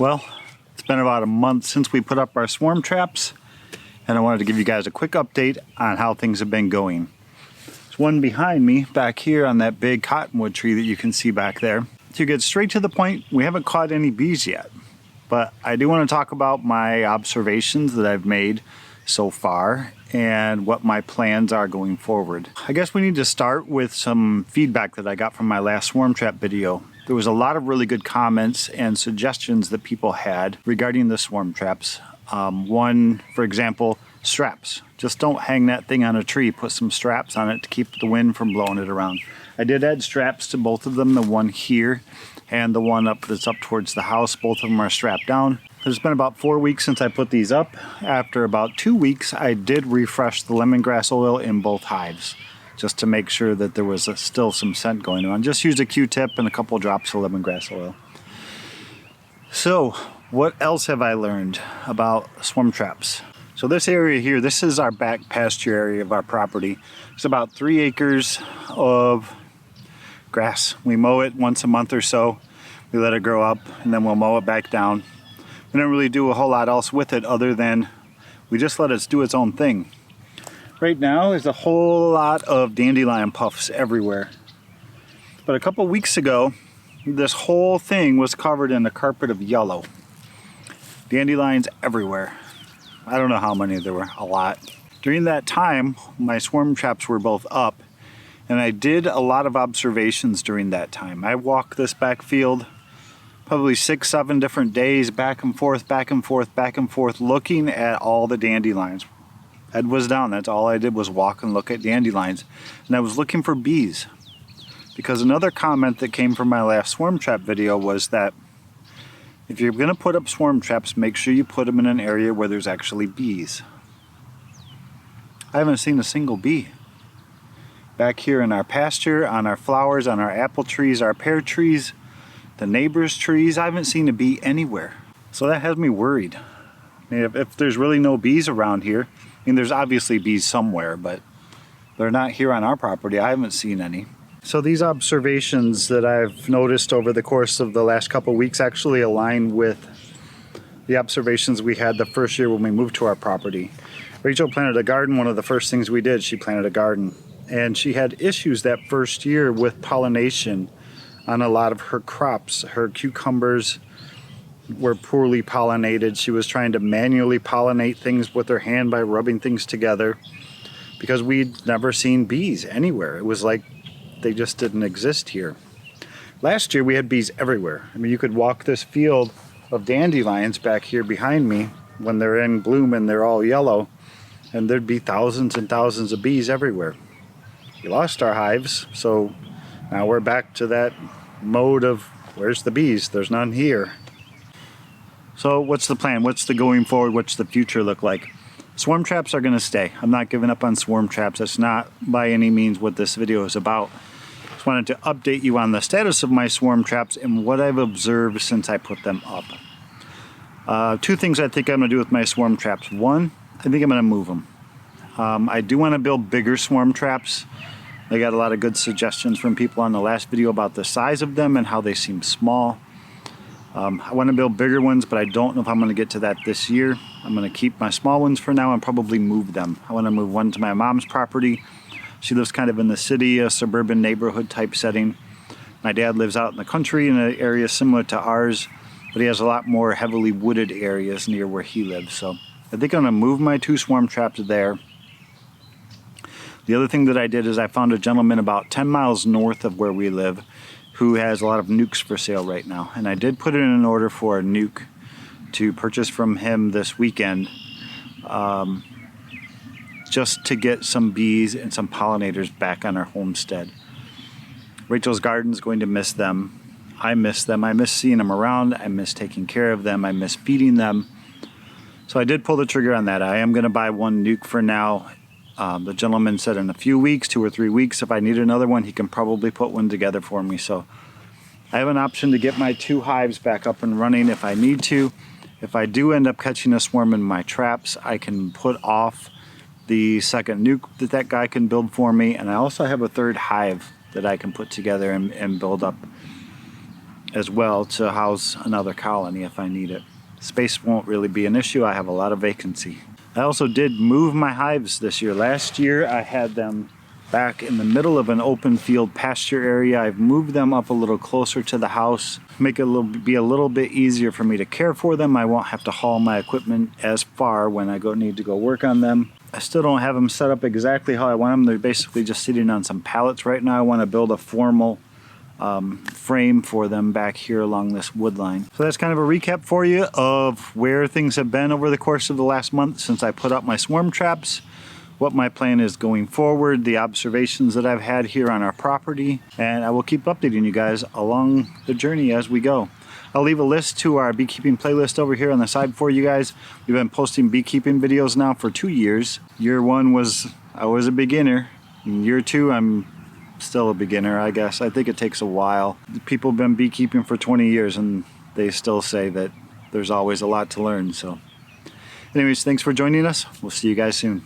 Well, it's been about a month since we put up our swarm traps, and I wanted to give you guys a quick update on how things have been going. There's one behind me back here on that big cottonwood tree that you can see back there. To get straight to the point, we haven't caught any bees yet, but I do want to talk about my observations that I've made so far and what my plans are going forward. I guess we need to start with some feedback that I got from my last swarm trap video. There was a lot of really good comments and suggestions that people had regarding the swarm traps. One, for example, straps. Just don't hang that thing on a tree. Put some straps on it to keep the wind from blowing it around. I did add straps to both of them, the one here and the one that's up towards the house. Both of them are strapped down. It's been about 4 weeks since I put these up. After about 2 weeks, I did refresh the lemongrass oil in both hives, just to make sure that there was still some scent going on. Just used a Q-tip and a couple drops of lemongrass oil. So, what else have I learned about swarm traps? So this area here, this is our back pasture area of our property. It's about 3 acres of grass. We mow it once a month or so. We let it grow up and then we'll mow it back down. We don't really do a whole lot else with it other than we just let it do its own thing. Right now there's a whole lot of dandelion puffs everywhere. But a couple weeks ago, this whole thing was covered in a carpet of yellow. Dandelions everywhere. I don't know how many there were, a lot. During that time, my swarm traps were both up, and I did a lot of observations during that time. I walked this back field probably 6-7 different days, back and forth, back and forth, back and forth, looking at all the dandelions. Head was down, that's all I did was walk and look at dandelions. And I was looking for bees. Because another comment that came from my last swarm trap video was that if you're gonna put up swarm traps, make sure you put them in an area where there's actually bees. I haven't seen a single bee. Back here in our pasture, on our flowers, on our apple trees, our pear trees, the neighbors' trees, I haven't seen a bee anywhere. So that has me worried. I mean, if there's really no bees around here, I mean, there's obviously bees somewhere, but they're not here on our property. I haven't seen any. So these observations that I've noticed over the course of the last couple of weeks actually align with the observations we had the first year when we moved to our property. Rachel planted a garden. One of the first things we did, she planted a garden. And she had issues that first year with pollination on a lot of her crops. Her cucumbers were poorly pollinated. She was trying to manually pollinate things with her hand by rubbing things together because we'd never seen bees anywhere. It was like they just didn't exist here. Last year we had bees everywhere. I mean, you could walk this field of dandelions back here behind me when they're in bloom and they're all yellow, and there'd be thousands and thousands of bees everywhere. We lost our hives, so now we're back to that mode of where's the bees? There's none here. So what's the plan? What's the going forward? What's the future look like? Swarm traps are going to stay. I'm not giving up on swarm traps. That's not by any means what this video is about. Just wanted to update you on the status of my swarm traps and what I've observed since I put them up. 2 things I think I'm going to do with my swarm traps. One, I think I'm going to move them. I do want to build bigger swarm traps. I got a lot of good suggestions from people on the last video about the size of them and how they seem small. I want to build bigger ones, but I don't know if I'm going to get to that this year. I'm going to keep my small ones for now and probably move them. I want to move one to my mom's property. She lives kind of in the city, a suburban neighborhood type setting. My dad lives out in the country in an area similar to ours, but he has a lot more heavily wooded areas near where he lives. So I think I'm going to move my 2 swarm traps there. The other thing that I did is I found a gentleman about 10 miles north of where we live who has a lot of nukes for sale right now. And I did put in an order for a nuke to purchase from him this weekend, just to get some bees and some pollinators back on our homestead. Rachel's garden's going to miss them. I miss them. I miss seeing them around. I miss taking care of them. I miss feeding them. So I did pull the trigger on that. I am going to buy one nuke for now. The gentleman said in a few weeks, 2 or 3 weeks, if I need another one, he can probably put one together for me. So I have an option to get my 2 hives back up and running if I need to. If I do end up catching a swarm in my traps, I can put off the second nuke that guy can build for me. And I also have a 3rd hive that I can put together and build up. as well to house another colony if I need it. Space won't really be an issue. I have a lot of vacancy. I also did move my hives this year. Last year I had them back in the middle of an open field pasture area. I've moved them up a little closer to the house, make it be a little bit easier for me to care for them. I won't have to haul my equipment as far when I need to go work on them. I still don't have them set up exactly how I want them. They're basically just sitting on some pallets right now. I want to build a formal frame for them back here along this wood line. So that's kind of a recap for you of where things have been over the course of the last month since I put up my swarm traps, what my plan is going forward, the observations that I've had here on our property, and I will keep updating you guys along the journey as we go. I'll leave a list to our beekeeping playlist over here on the side for you guys. We've been posting beekeeping videos now for 2 years. Year 1 was I was a beginner. In year 2 I'm still a beginner, I guess. I think it takes a while. People have been beekeeping for 20 years and they still say that there's always a lot to learn. So anyways, thanks for joining us. We'll see you guys soon.